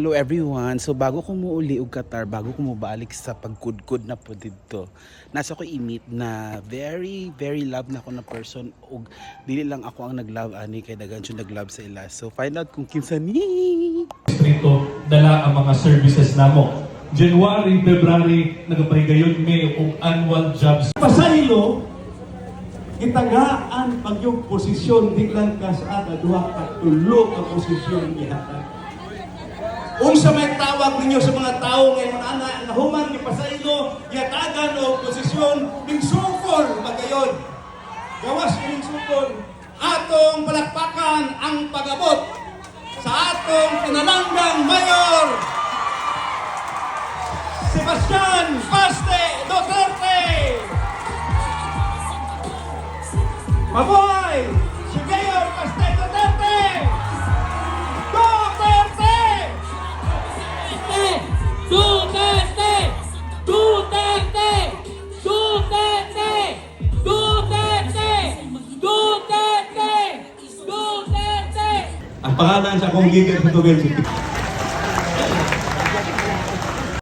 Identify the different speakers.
Speaker 1: Hello everyone. So bago ko muuli og Qatar, bago ko mubalik sa pagkudkod na po dito, nasa ko i-meet na very love na ako na person og dili lang ako ang nag-love ani kay daghan siya nag-love sa ila. So find out kung kinsa ni.
Speaker 2: Distrito dala ang mga services namo. January, February nagapahigayon May og annual jobs.
Speaker 3: Pasaylo gitagaan pag yung posisyon di lang ka sa duha ka tulo ka posisyon gihatag. Unsa may tawag ninyo sa mga tao ngayon ana nahuman ni pasaylo yatagan og posisyon ning sukol magayon. Gawas ning sukol atong palakpakan ang pag-abot sa atong pinalanggang mayor Sebastian Paste Duterte. Mabuhay si Mayor Paste Duterte! Duterte!
Speaker 4: Duterte! Duterte! Duterte! Duterte! Duterte! Duterte!
Speaker 3: Ang pangalan sa akong gigan sa tubig